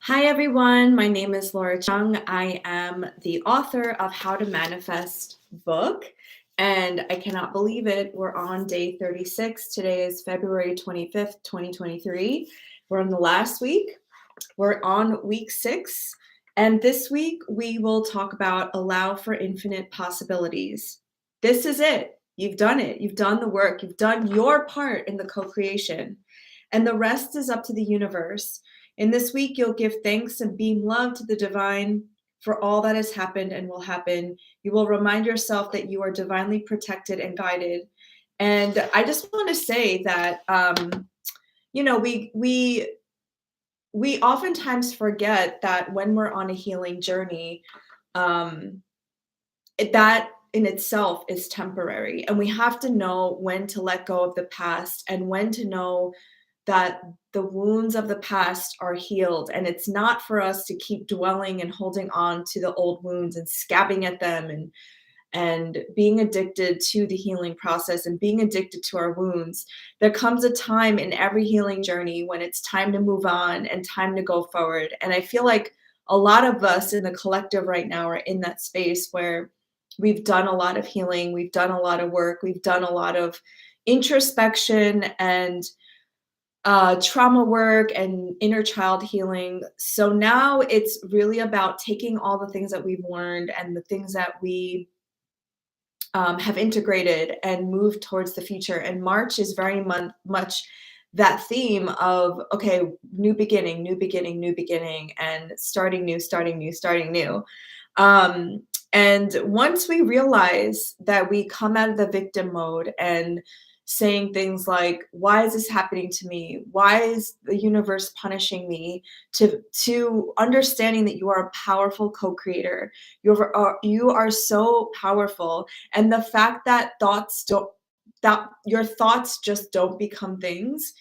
Hi everyone, my name is Laura Chung. I am the author of How to Manifest book, and I cannot believe it. We're on day 36. Today is February 25th, 2023. We're on the last week. We're on week 6, and this week we will talk about allow for infinite possibilities. This is it. You've done it. You've done the work. You've done your part in the co-creation, and the rest is up to the universe. In this week, you'll give thanks and beam love to the divine for all that has happened and will happen. You will remind yourself that you are divinely protected and guided. And I just want to say that, we oftentimes forget that when we're on a healing journey, that in itself is temporary, and we have to know when to let go of the past and when to know that the wounds of the past are healed, and it's not for us to keep dwelling and holding on to the old wounds and scabbing at them and being addicted to the healing process and being addicted to our wounds. There comes a time in every healing journey when it's time to move on and time to go forward. And I feel like a lot of us in the collective right now are in that space where we've done a lot of healing, we've done a lot of work, we've done a lot of introspection and trauma work and inner child healing. So now it's really about taking all the things that we've learned and the things that we have integrated and moved towards the future. And March is very much that theme of, okay, new beginning, new beginning, new beginning, and starting new, starting new, starting new. And once we realize that we come out of the victim mode and saying things like, why is this happening to me? Why is the universe punishing me? To understanding that you are a powerful co-creator. You are so powerful. And the fact that your thoughts just don't become things,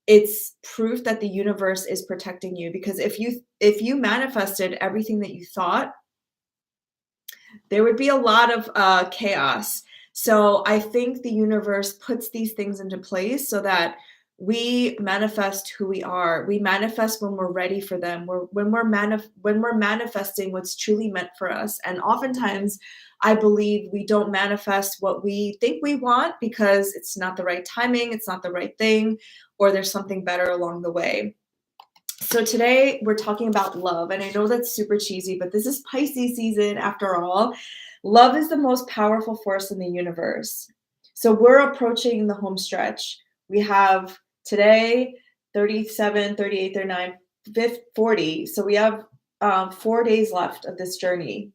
it's proof that the universe is protecting you. Because if you manifested everything that you thought, there would be a lot of chaos. So I think the universe puts these things into place so that we manifest who we are. We manifest when we're ready for them. When we're manifesting what's truly meant for us. And oftentimes, I believe we don't manifest what we think we want because it's not the right timing, it's not the right thing, or there's something better along the way. So today we're talking about love, and I know that's super cheesy, but this is Pisces season after all. Love is the most powerful force in the universe. So we're approaching the home stretch. We have today 37, 38, 39, 40. So we have 4 days left of this journey.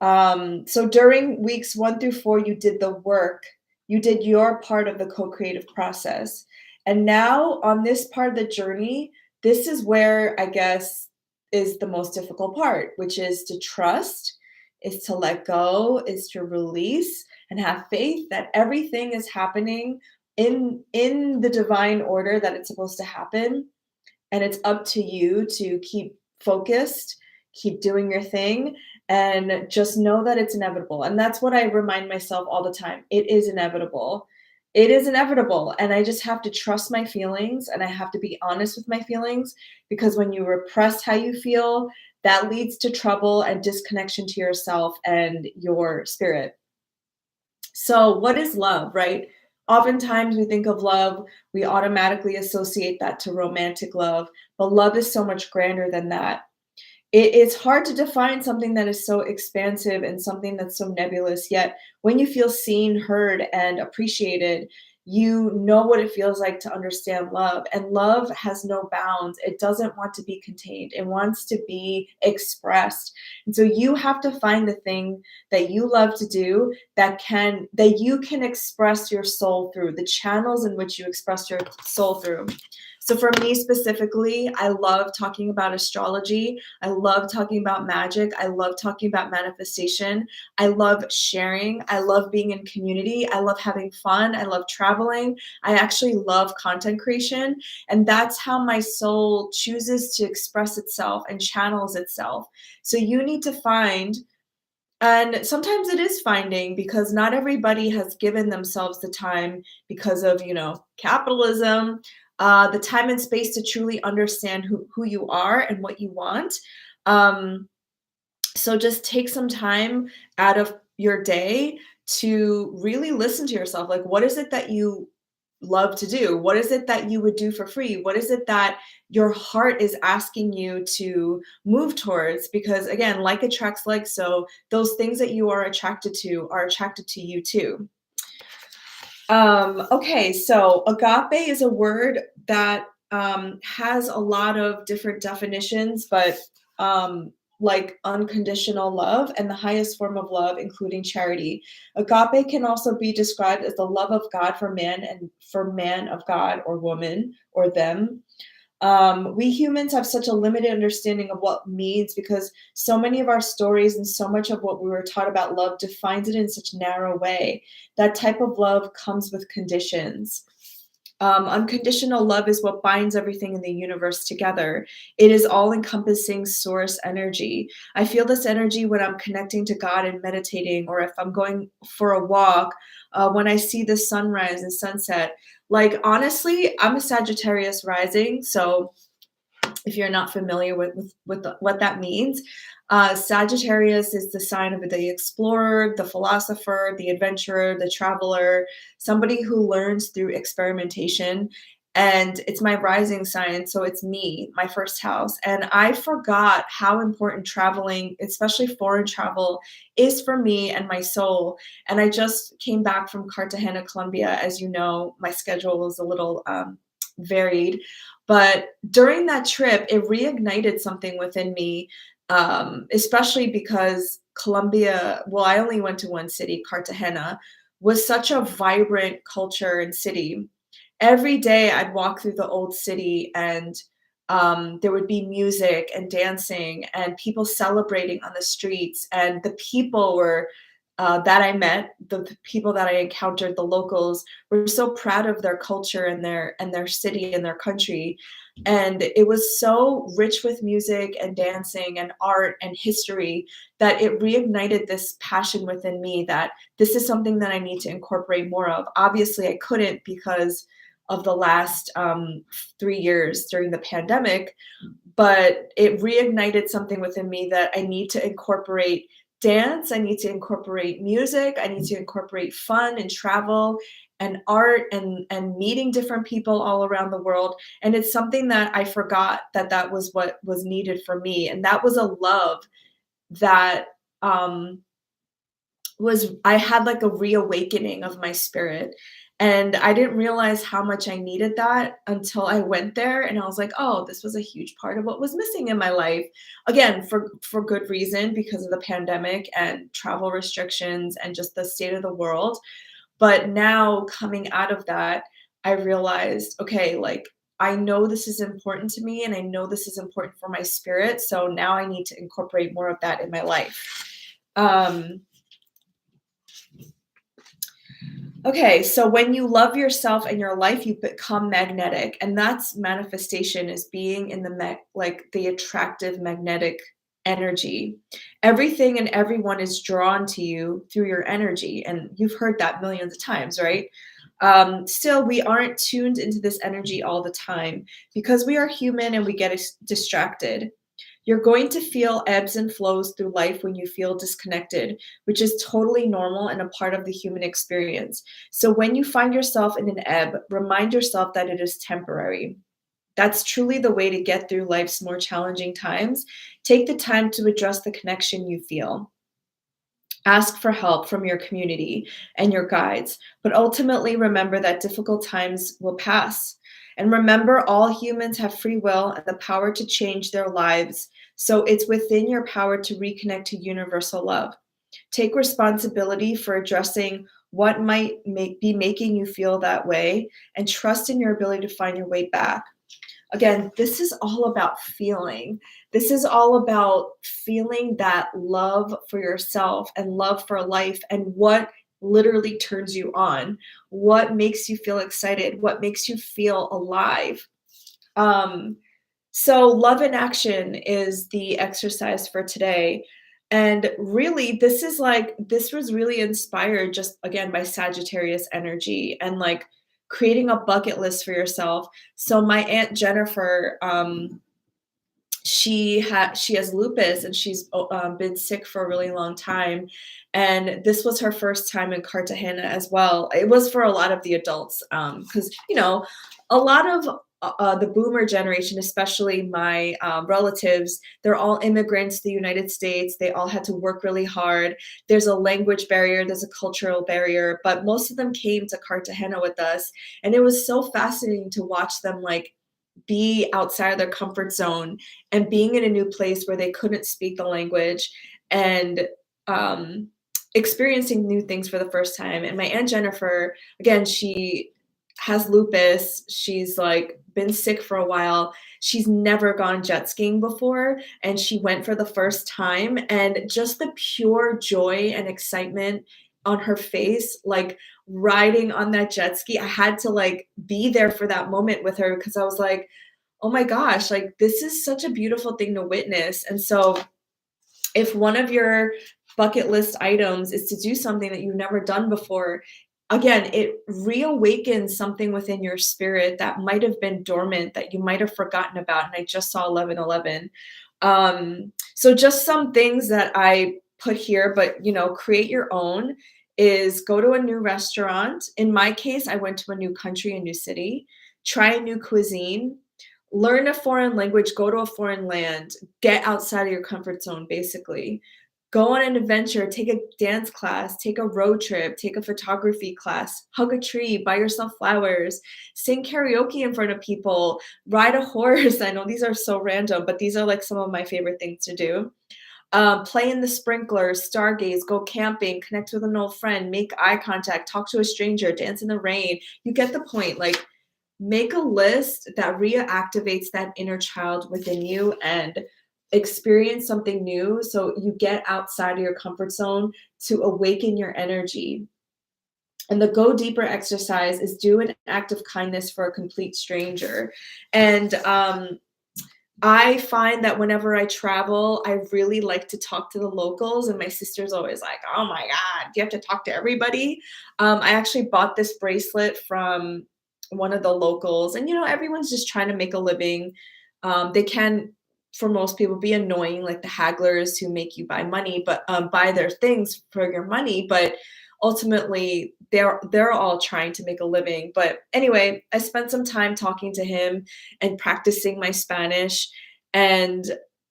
So during weeks 1 through 4, you did the work. You did your part of the co-creative process. And now on this part of the journey, this is where I guess is the most difficult part, which is to trust, is to let go, is to release and have faith that everything is happening in the divine order that it's supposed to happen. And it's up to you to keep focused, keep doing your thing, and just know that it's inevitable. And that's what I remind myself all the time. It is inevitable. It is inevitable. And I just have to trust my feelings, and I have to be honest with my feelings, because when you repress how you feel, that leads to trouble and disconnection to yourself and your spirit. So what is love, right? Oftentimes we think of love, we automatically associate that to romantic love, but love is so much grander than that. It's hard to define something that is so expansive and something that's so nebulous, yet when you feel seen, heard, and appreciated, you know what it feels like to understand love. And love has no bounds. It doesn't want to be contained. It wants to be expressed. And so you have to find the thing that you love to do that you can express your soul through, the channels in which you express your soul through. So for me specifically, I love talking about astrology. I love talking about magic. I love talking about manifestation. I love sharing. I love being in community. I love having fun. I love traveling. I actually love content creation. And that's how my soul chooses to express itself and channels itself. So you need to find, and sometimes it is finding, because not everybody has given themselves the time because of, capitalism, the time and space to truly understand who you are and what you want. Um, so just take some time out of your day to really listen to yourself. Like, what is it that you love to do? What is it that you would do for free? What is it that your heart is asking you to move towards? Because again, like attracts like, so those things that you are attracted to you too. Okay, so agape is a word that has a lot of different definitions, but like unconditional love and the highest form of love, including charity. Agape can also be described as the love of God for man and for man of God or woman or them. We humans have such a limited understanding of what means because so many of our stories and so much of what we were taught about love defines it in such a narrow way. That type of love comes with conditions. Unconditional love is what binds everything in the universe together. It is all encompassing source energy. I feel this energy when I'm connecting to God and meditating, or if I'm going for a walk, when I see the sunrise and sunset. Like, honestly, I'm a Sagittarius rising. So if you're not familiar what that means, Sagittarius is the sign of the explorer, the philosopher, the adventurer, the traveler, somebody who learns through experimentation. And it's my rising sign, so it's me, my first house. And I forgot how important traveling, especially foreign travel, is for me and my soul. And I just came back from Cartagena, Colombia. As you know, my schedule was a little varied. But during that trip, it reignited something within me, especially because Colombia, well, I only went to one city, Cartagena, was such a vibrant culture and city. Every day I'd walk through the old city and there would be music and dancing and people celebrating on the streets. And the people were that I met, the people that I encountered, the locals were so proud of their culture and their city and their country. And it was so rich with music and dancing and art and history that it reignited this passion within me that this is something that I need to incorporate more of. Obviously, I couldn't because of the last 3 years during the pandemic, but it reignited something within me that I need to incorporate dance, I need to incorporate music, I need to incorporate fun and travel and art and meeting different people all around the world. And it's something that I forgot that was what was needed for me. And that was a love that was I had like a reawakening of my spirit. And I didn't realize how much I needed that until I went there and I was like, "Oh, this was a huge part of what was missing in my life." Again, for good reason because of the pandemic and travel restrictions and just the state of the world. But now coming out of that, I realized, okay, like I know this is important to me and I know this is important for my spirit. So now I need to incorporate more of that in my life. Um, Okay, so when you love yourself and your life, you become magnetic, and that's manifestation is being in the like the attractive magnetic energy. Everything and everyone is drawn to you through your energy, and you've heard that millions of times, right? Still, we aren't tuned into this energy all the time because we are human and we get distracted. You're going to feel ebbs and flows through life when you feel disconnected, which is totally normal and a part of the human experience. So when you find yourself in an ebb, remind yourself that it is temporary. That's truly the way to get through life's more challenging times. Take the time to address the connection you feel. Ask for help from your community and your guides, but ultimately remember that difficult times will pass. And remember, all humans have free will and the power to change their lives. So it's within your power to reconnect to universal love. Take responsibility for addressing what might be making you feel that way and trust in your ability to find your way back. Again, this is all about feeling. This is all about feeling that love for yourself and love for life and what literally turns you on, what makes you feel excited, what makes you feel alive. Um, so, love in action is the exercise for today. And really, this was really inspired just again by Sagittarius energy and like creating a bucket list for yourself. So my Aunt Jennifer, she has lupus, and she's been sick for a really long time, and this was her first time in Cartagena as well. It was for a lot of the adults, because a lot of the boomer generation, especially my relatives, they're all immigrants to the United States. They all had to work really hard. There's a language barrier, there's a cultural barrier, but most of them came to Cartagena with us, and it was so fascinating to watch them like be outside of their comfort zone and being in a new place where they couldn't speak the language, and experiencing new things for the first time. And my Aunt Jennifer, again, she has lupus. She's like been sick for a while. She's never gone jet skiing before, and she went for the first time, and just the pure joy and excitement on her face, like riding on that jet ski. I had to like be there for that moment with her, because I was like, oh my gosh, like this is such a beautiful thing to witness. And so if one of your bucket list items is to do something that you've never done before, again, it reawakens something within your spirit that might have been dormant, that you might have forgotten about. And I just saw 1111. So just some things that I put here, but create your own, is go to a new restaurant. In my case, I went to a new country, a new city, try a new cuisine, learn a foreign language, go to a foreign land, get outside of your comfort zone, basically. Go on an adventure, take a dance class, take a road trip, take a photography class, hug a tree, buy yourself flowers, sing karaoke in front of people, ride a horse. I know these are so random, but these are like some of my favorite things to do. Play in the sprinklers, stargaze, go camping, connect with an old friend, make eye contact, talk to a stranger, dance in the rain. You get the point. Like, make a list that reactivates that inner child within you and experience something new, so you get outside of your comfort zone to awaken your energy. And the go deeper exercise is do an act of kindness for a complete stranger. And I find that whenever I travel, I really like to talk to the locals, and my sister's always like, oh my God, do you have to talk to everybody? I actually bought this bracelet from one of the locals, and everyone's just trying to make a living. They can, for most people, be annoying, like the hagglers who make you buy money, but buy their things for your money, but ultimately they're all trying to make a living. But anyway, I spent some time talking to him and practicing my Spanish, and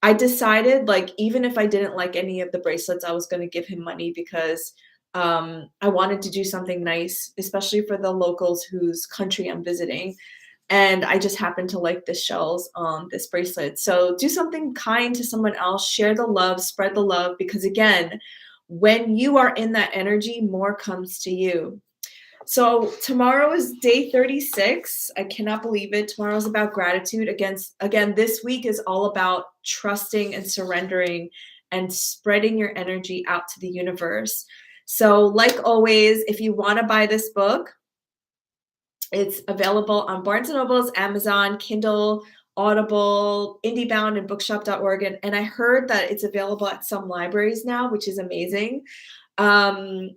I decided, like, even if I didn't like any of the bracelets, I was going to give him money, because I wanted to do something nice, especially for the locals whose country I'm visiting. And I just happened to like the shells on this bracelet. So do something kind to someone else, share the love, spread the love, because again, when you are in that energy, more comes to you. So tomorrow is day 36. I cannot believe it. Tomorrow is about gratitude. Again, this week is all about trusting and surrendering and spreading your energy out to the universe. So like always, if you want to buy this book, it's available on Barnes & Noble's, Amazon, Kindle, Audible, IndieBound, and bookshop.org. And I heard that it's available at some libraries now, which is amazing. And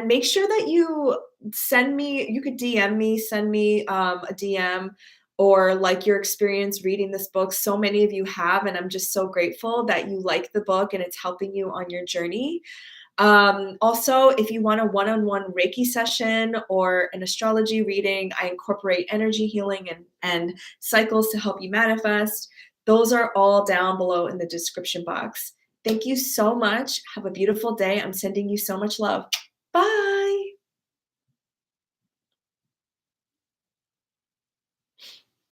make sure that you could DM me, send me a DM, or like your experience reading this book. So many of you have, and I'm just so grateful that you like the book and it's helping you on your journey. Also, if you want a one-on-one Reiki session or an astrology reading, I incorporate energy healing and cycles to help you manifest. Those are all down below in the description box. Thank you so much. Have a beautiful day. I'm sending you so much love. Bye.